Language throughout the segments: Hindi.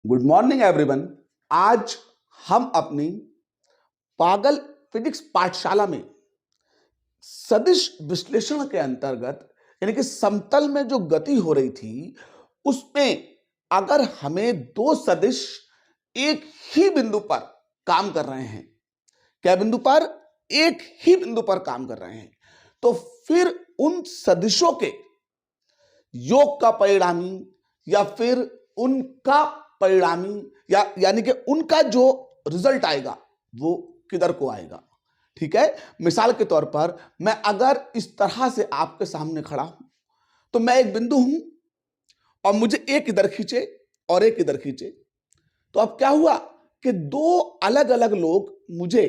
Good morning everyone. आज हम अपनी पागल फिजिक्स पाठशाला में सदिश विश्लेषण के अंतर्गत यानी कि समतल में जो गति हो रही थी उसमें अगर हमें दो सदिश एक ही बिंदु पर काम कर रहे हैं, क्या बिंदु पर? एक ही बिंदु पर काम कर रहे हैं, तो फिर उन सदिशों के योग का परिणामी या फिर उनका परिणामी यानी कि उनका जो रिजल्ट आएगा वो किधर को आएगा। ठीक है, मिसाल के तौर पर मैं अगर इस तरह से आपके सामने खड़ा हूं तो मैं एक बिंदु हूं और मुझे एक इधर खींचे और एक इधर खींचे, तो अब क्या हुआ कि दो अलग अलग लोग मुझे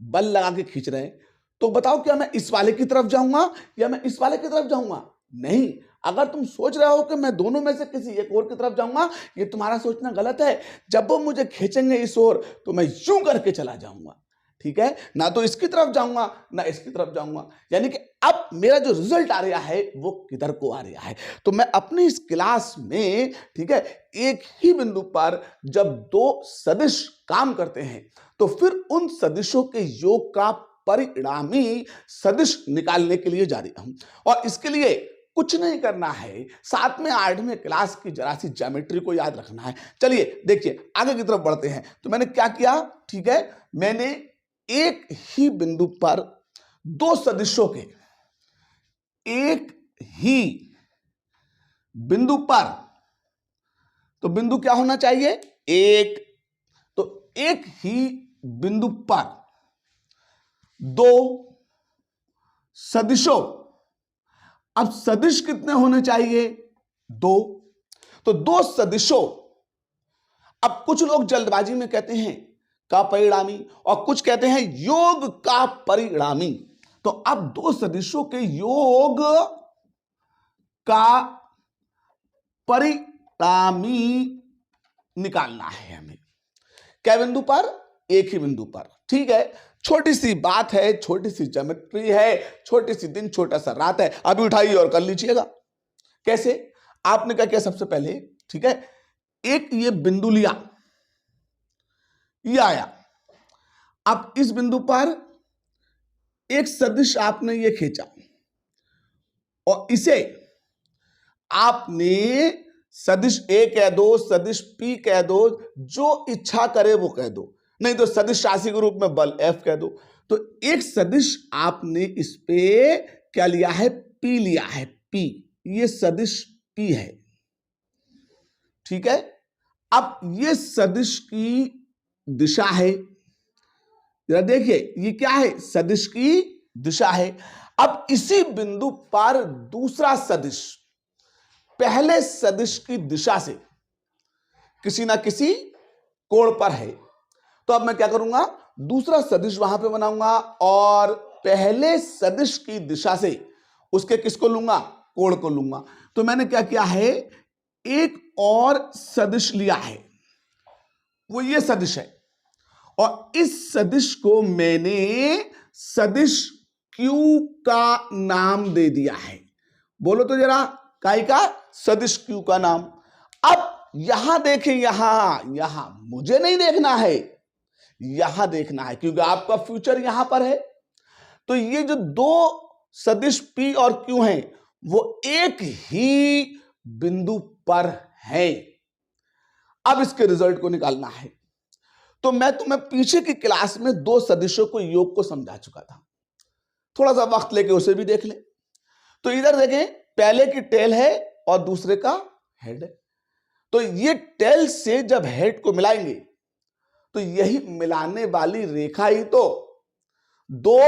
बल लगा के खींच रहे हैं। तो बताओ क्या मैं इस वाले की तरफ जाऊंगा या मैं इस वाले की तरफ जाऊंगा? नहीं। अगर तुम सोच रहे हो कि मैं दोनों में से किसी एक और की तरफ जाऊंगा, ये तुम्हारा सोचना गलत है। जब वो मुझे खींचेंगे इस ओर तो मैं यूं करके चला जाऊंगा। ठीक है, ना तो इसकी तरफ जाऊंगा ना इसकी तरफ जाऊंगा, यानी कि अब मेरा जो रिजल्ट आ रहा है वो किधर को आ रहा है। तो मैं अपनी इस क्लास में, ठीक है, एक ही बिंदु पर जब दो सदिश काम करते हैं तो फिर उन सदिशों के योग का परिणामी सदिश निकालने के लिए जा रहा हूं। और इसके लिए कुछ नहीं करना है, 7वें 8वें क्लास की जरा सी ज्योमेट्री को याद रखना है। चलिए देखिए आगे की तरफ बढ़ते हैं। तो मैंने क्या किया? ठीक है, मैंने एक ही बिंदु पर दो सदिशों के एक ही बिंदु पर, तो बिंदु क्या होना चाहिए? एक। तो एक ही बिंदु पर दो सदिशों, अब सदिश कितने होने चाहिए? दो। तो दो सदिशों, अब कुछ लोग जल्दबाजी में कहते हैं का परिणामी और कुछ कहते हैं योग का परिणामी। तो अब दो सदिशों के योग का परिणामी निकालना है हमें। क्या बिंदु पर? एक ही बिंदु पर। ठीक है, छोटी सी बात है, छोटी सी ज्योमेट्री है, छोटी सी दिन छोटा सा रात है। अभी उठाइए और कर लीजिएगा। कैसे? आपने क्या किया सबसे पहले? ठीक है, एक ये बिंदु लिया, ये आया। अब इस बिंदु पर एक सदिश आपने ये खींचा और इसे आपने सदिश ए कह दो, सदिश पी कह दो, जो इच्छा करे वो कह दो, नहीं तो सदिश राशि के रूप में बल एफ कह दो। तो एक सदिश आपने इस पे क्या लिया है? पी लिया है, पी। ये सदिश पी है। ठीक है, अब ये सदिश की दिशा है। जरा देखिए ये क्या है? सदिश की दिशा है। अब इसी बिंदु पर दूसरा सदिश पहले सदिश की दिशा से किसी ना किसी कोण पर है। तो अब मैं क्या करूंगा? दूसरा सदिश वहां पे बनाऊंगा और पहले सदिश की दिशा से उसके किसको लूंगा? कोण को लूंगा। तो मैंने क्या किया है? एक और सदिश लिया है, वो ये सदिश है, और इस सदिश को मैंने सदिश Q का नाम दे दिया है। बोलो तो जरा, काय का? सदिश Q का नाम। अब यहां देखें, यहां मुझे नहीं देखना है, यहां देखना है, क्योंकि आपका फ्यूचर यहां पर है। तो ये जो दो सदिश P और Q हैं वो एक ही बिंदु पर है। अब इसके रिजल्ट को निकालना है। तो मैं तुम्हें पीछे की क्लास में दो सदिशों को योग को समझा चुका था, थोड़ा सा वक्त लेके उसे भी देख ले। तो इधर देखें, पहले की टेल है और दूसरे का हेड है। तो ये टेल से जब हेड को मिलाएंगे तो यही मिलाने वाली रेखा ही तो दो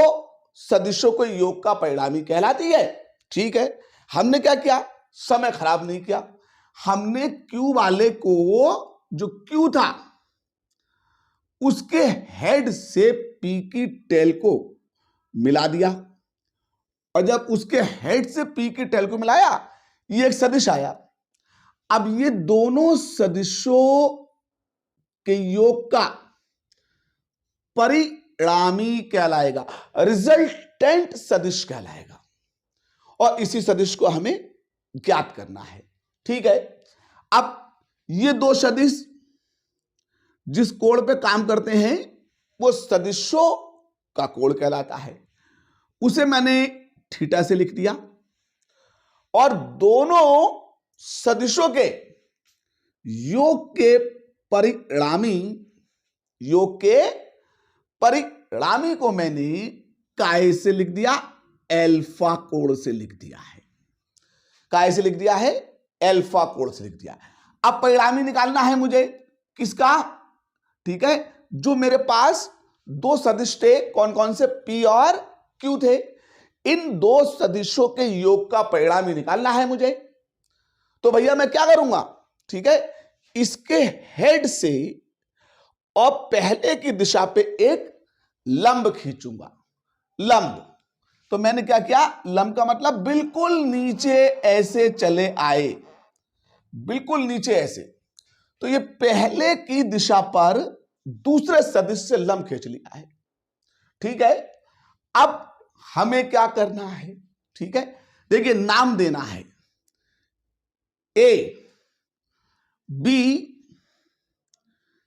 सदिशों को योग का परिणामी कहलाती है। ठीक है, हमने क्या किया? समय खराब नहीं किया। हमने Q वाले को, जो Q था, उसके हेड से P की टेल को मिला दिया, और जब उसके हेड से P की टेल को मिलाया ये एक सदिश आया। अब ये दोनों सदिशों के योग का परिणामी कहलाएगा, रिजल्टेंट सदिश कहलाएगा, और इसी सदिश को हमें ज्ञात करना है। ठीक है, अब ये दो सदिश जिस कोण पे काम करते हैं वो सदिशों का कोण कहलाता है। उसे मैंने थीटा से लिख दिया और दोनों सदिशों के योग के परिणामी को मैंने काय से लिख दिया, अल्फा कोण से लिख दिया है। काय से लिख दिया है, अल्फा कोण से लिख दिया है। अब परिणामी निकालना है मुझे किसका, ठीक है, जो मेरे पास दो सदिश थे, कौन कौन से, P और Q थे। इन दो सदिशों के योग का परिणामी निकालना है मुझे। तो भैया मैं क्या करूंगा, ठीक है, इसके हेड से और पहले की दिशा पे एक लंब खींचूंगा। लंब, तो मैंने क्या किया, लंब का मतलब बिल्कुल नीचे ऐसे चले आए, बिल्कुल नीचे ऐसे। तो ये पहले की दिशा पर दूसरे सदिश से लंब खींच लिया है, ठीक है। अब हमें क्या करना है, ठीक है, देखिए नाम देना है, A, B,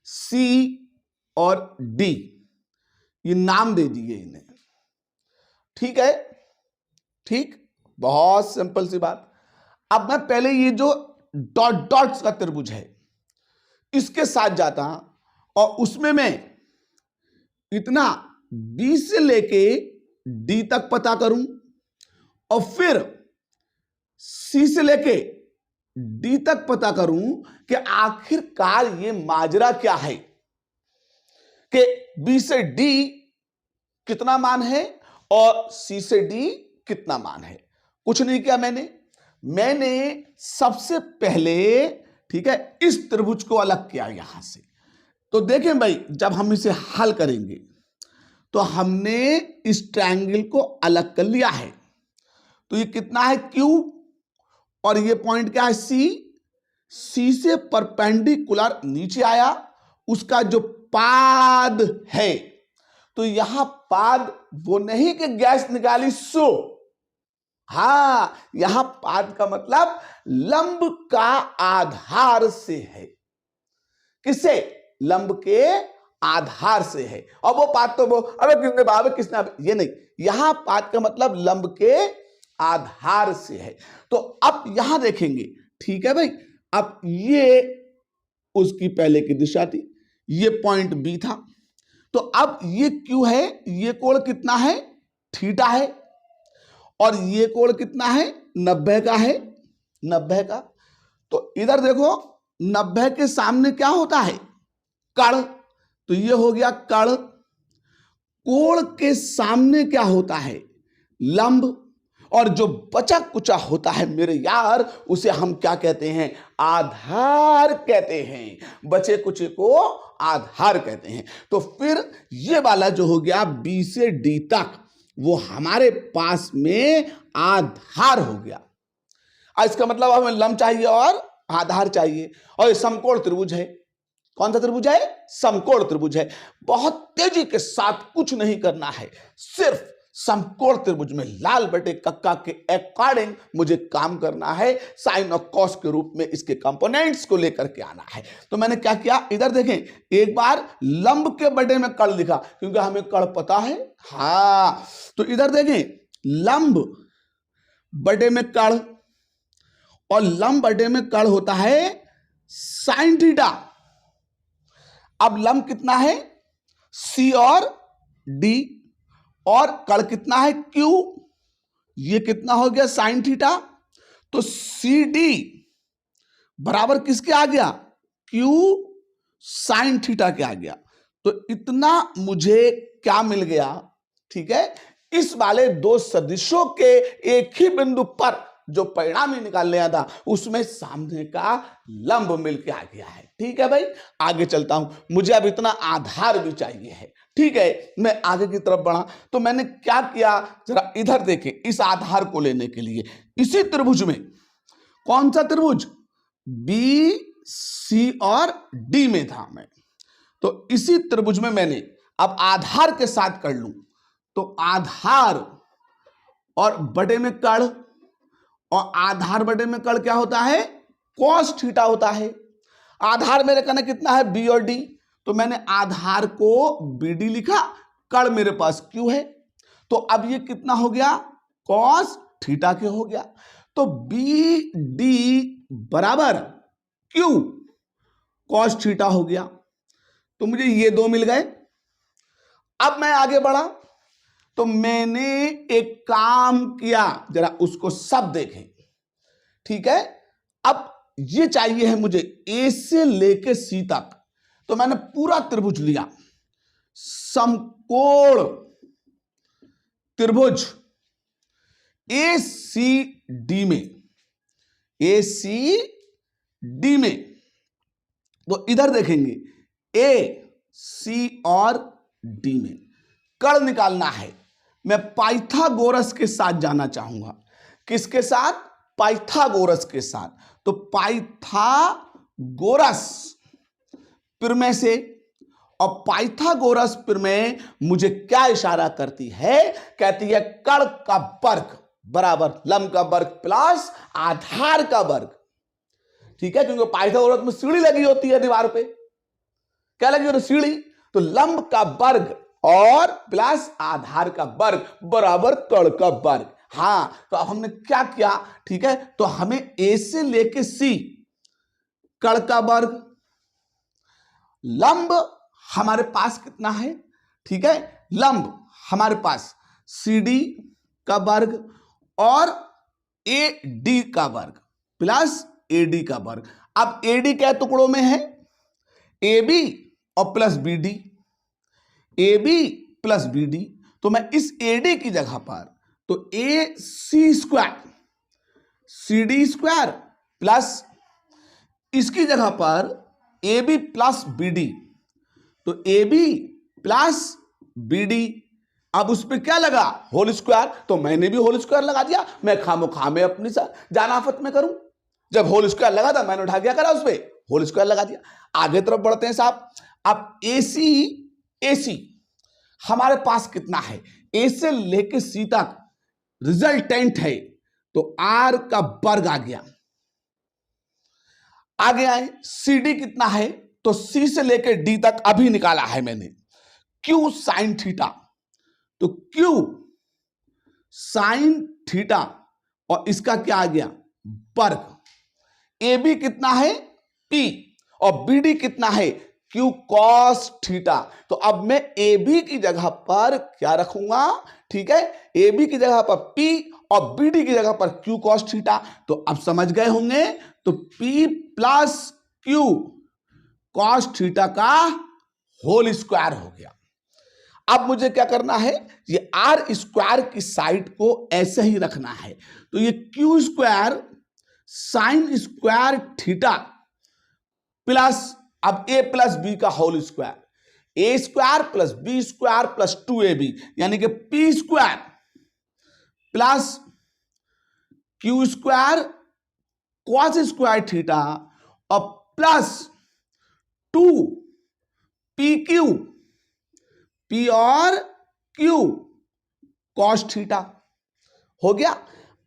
C और D, ये नाम दे दिए इन्हें, ठीक है, ठीक, बहुत सिंपल सी बात। अब मैं पहले ये जो डॉट डॉट्स का त्रिभुज है इसके साथ जाता और उसमें मैं इतना B से लेके D तक पता करूं और फिर C से लेके D तक पता करूं कि आखिरकार ये माजरा क्या है, कि B से D कितना मान है और C से D कितना मान है। कुछ नहीं किया मैंने सबसे पहले, ठीक है, इस त्रिभुज को अलग किया यहां से। तो देखें भाई, जब हम इसे हल करेंगे तो हमने इस ट्रायंगल को अलग कर लिया है। तो ये कितना है, Q, और ये पॉइंट क्या है, C से परपेंडिकुलर नीचे आया, उसका जो पाद है, तो यहां पाद वो नहीं कि गैस निकाली सो, हां, यहां पाद का मतलब लंब का आधार से है। किससे, लंब के आधार से है। और वो पाद तो वो अबे किसने बाबे किसने, ये नहीं, यहां पाद का मतलब लंब के आधार से है। तो अब यहां देखेंगे, ठीक है भाई, अब ये उसकी पहले की दिशा थी, ये पॉइंट B था, तो अब ये Q है, ये कोण कितना है, थीटा है, और ये कोण कितना है, 90 का है, 90 का। तो इधर देखो 90 के सामने क्या होता है, कर्ण, तो ये हो गया कर्ण। कोण के सामने क्या होता है, लंब, और जो बचा कुचा होता है मेरे यार, उसे हम क्या कहते हैं, आधार कहते हैं। बचे कुचे को आधार कहते हैं। तो फिर ये वाला जो हो गया B से D तक, वो हमारे पास में आधार हो गया। इसका मतलब हमें लंब चाहिए और आधार चाहिए, और ये समकोण त्रिभुज है। कौन सा त्रिभुज है, समकोण त्रिभुज है। बहुत तेजी के साथ कुछ नहीं करना है, सिर्फ समकोण त्रिभुज में लाल बटे कक्का के अकॉर्डिंग मुझे काम करना है, साइन और कॉस के रूप में इसके कंपोनेंट्स को लेकर के आना है। तो मैंने क्या किया, इधर देखें, एक बार लंब के बटे में कर्ण लिखा, क्योंकि हमें कर्ण पता है, हां, तो इधर देखें, लंब बटे में कर्ण, और लंब बटे में कर्ण होता है साइन थीटा। अब लंब कितना है, C और D, और कर्ण कितना है, Q, ये कितना हो गया, साइन थीटा। तो CD बराबर किसके आ गया, Q साइन थीटा के आ गया। तो इतना मुझे क्या मिल गया, ठीक है, इस वाले दो सदिशों के एक ही बिंदु पर जो परिणामी निकाल लिया था, उसमें सामने का लंब मिलके आ गया है। ठीक है भाई, आगे चलता हूं, मुझे अब इतना आधार भी चाहिए है। ठीक है, मैं आगे की तरफ बढ़ा, तो मैंने क्या किया, जरा इधर देखें, इस आधार को लेने के लिए इसी त्रिभुज में, कौन सा त्रिभुज, B, C और D में था मैं, तो इसी त्रिभुज में मैंने अब आधार के साथ कर लूं, तो आधार और बटे में कर्ण, और आधार बटे में कर्ण क्या होता है, cos थीटा होता है। आधार मेरे कहना कितना है, B और D, तो मैंने आधार को BD लिखा, कर्ण मेरे पास Q है, तो अब ये कितना हो गया, cos थीटा के हो गया। तो BD बराबर Q cos थीटा हो गया। तो मुझे ये दो मिल गए। अब मैं आगे बढ़ा तो मैंने एक काम किया, जरा उसको सब देखें, ठीक है। अब ये चाहिए है मुझे A से लेके C तक, तो मैंने पूरा त्रिभुज लिया, समकोण त्रिभुज ACD में, ACD में, तो इधर देखेंगे AC और D में कर्ण निकालना है। मैं पाइथागोरस के साथ जाना चाहूंगा। किसके साथ? पाइथागोरस के साथ। तो पाइथागोरस प्रमेय से, और पाइथागोरस प्रमेय मुझे क्या इशारा करती है? कहती है कर्ण का वर्ग बराबर लंब का वर्ग प्लस आधार का वर्ग, ठीक है, क्योंकि पाइथागोरस में सीढ़ी लगी होती है दीवार पे। क्या लगी होती है? सीढ़ी। तो लंब का वर्ग और प्लस आधार का वर्ग बराबर कर्ण का वर्ग। हाँ, तो अब हमने क्या किया, ठीक है, तो हमें A से लेके C कर्ण का वर्ग, लंब हमारे पास कितना है, ठीक है, लंब हमारे पास CD का वर्ग और AD का वर्ग प्लस AD का वर्ग। अब AD क्या टुकड़ों में है? AB और plus BD, AB plus BD। तो मैं इस AD की जगह पर तो AC square CD square plus इसकी जगह पर AB प्लस BD, तो AB प्लस BD। अब उस पर क्या लगा? Whole square. तो मैंने भी होल स्क्वायर लगा दिया। मैं खामोखा में अपनी जानाफत में करूं? जब होल स्क्वायर लगा था मैंने उठा क्या करा, उस पर होल स्क्वायर लगा दिया। आगे तरफ बढ़ते हैं साहब। अब AC हमारे पास कितना है? A से लेके C तक रिजल्टेंट है, तो R का वर्ग आ गया। आगे आए, CD कितना है? तो C से लेके D तक अभी निकाला है मैंने, Q साइन थीटा। तो Q साइन थीटा और इसका क्या आ गया? वर्ग। AB कितना है? P, और BD कितना है? Q cos theta. तो अब मैं AB की जगह पर क्या रखूंगा, ठीक है, AB की जगह पर P और BD की जगह पर Q cos थीटा। तो अब समझ गए होंगे, तो P plus Q cos theta का होल स्क्वायर हो गया। अब मुझे क्या करना है? ये R स्क्वायर की साइड को ऐसे ही रखना है। तो ये Q square sine square theta plus अब A प्लस B का whole square, A square plus B square plus 2AB, यानी कि P square plus Q square cos square theta और प्लस 2PQ, P और Q कॉस थीटा हो गया।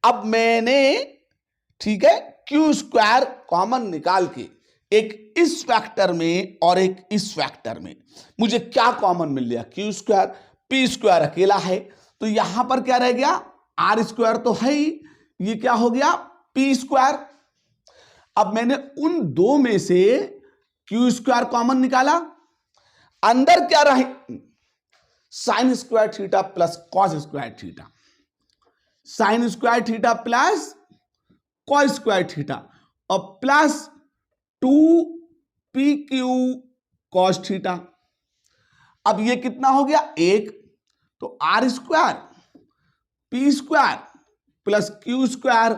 अब मैंने, ठीक है, Q स्क्वायर कॉमन निकाल के एक इस फैक्टर में और एक इस फैक्टर में मुझे क्या कॉमन मिल गया? Q square. P स्क्वायर अकेला है, तो यहां पर क्या रह गया? R स्क्वायर तो है ही, ये क्या हो गया? P square. अब मैंने उन दो में से Q स्क्वायर कॉमन निकाला, अंदर क्या रहे? Sign square theta plus cos square theta, sign square theta plus cos square theta और प्लस 2PQ कॉस थीटा। अब ये कितना हो गया? 1। तो R square P square plus Q square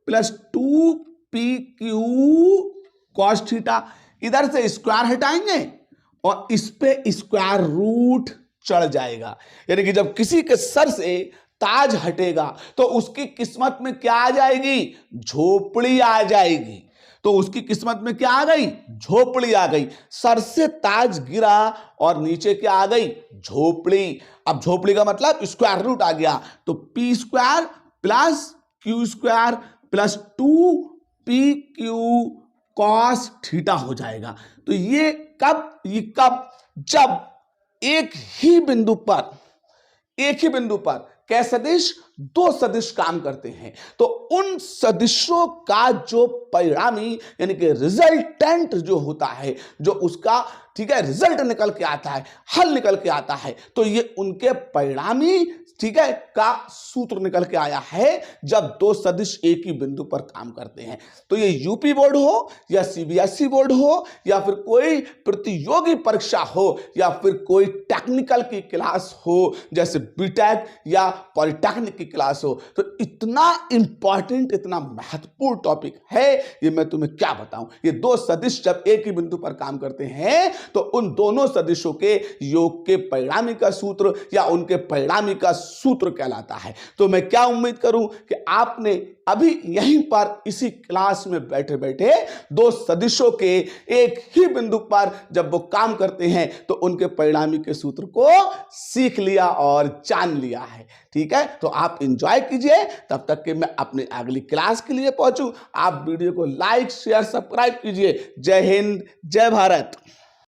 plus 2PQ cos theta. इधर से स्क्वायर हटाएंगे और इस पे स्क्वायर रूट चढ़ जाएगा, यानी कि जब किसी के सर से ताज हटेगा तो उसकी किस्मत में क्या आ जाएगी? झोपड़ी आ जाएगी। तो उसकी किस्मत में क्या आ गई? झोपड़ी आ गई। सर से ताज गिरा और नीचे क्या आ गई? झोपड़ी। अब झोपड़ी का मतलब स्क्वायर रूट आ गया, तो P square plus Q square plus 2PQ cos theta हो जाएगा। तो ये कब जब एक ही बिंदु पर कै सदिश, दो सदिश काम करते हैं, तो उन सदिशों का जो परिणामी यानी कि रिजल्टेंट जो होता है, जो उसका ठीक है रिजल्ट निकल के आता है, हल निकल के आता है, तो ये उनके परिणामी ठीक है का सूत्र निकल के आया है जब दो सदिश एक ही बिंदु पर काम करते हैं। तो ये यूपी बोर्ड हो या सीबीएसई बोर्ड हो या फिर कोई प्रतियोगी परीक्षा हो या फिर कोई टेक्निकल की क्लास हो जैसे बीटेक या पॉलिटेक्निक की क्लास हो, तो इतना इंपॉर्टेंट, इतना महत्वपूर्ण टॉपिक है ये, मैं तुम्हें क्या बताऊं। ये दो सदिश जब एक ही बिंदु पर काम करते हैं तो उन दोनों सदिशों के योग के परिणामी का सूत्र या उनके परिणामी का सूत्र कहलाता है। तो मैं क्या उम्मीद करूं कि आपने अभी यहीं पर इसी क्लास में बैठे बैठे दो सदिशों के एक ही बिंदु पर जब वो काम करते हैं तो उनके परिणामी के सूत्र को सीख लिया और जान लिया है। ठीक है, तो आप एंजॉय कीजिए तब तक कि मैं अपनी अगली क्लास के लिए पहुंचूं। आप वीडियो को लाइक, शेयर, सब्सक्राइब कीजिए। जय हिंद, जय भारत।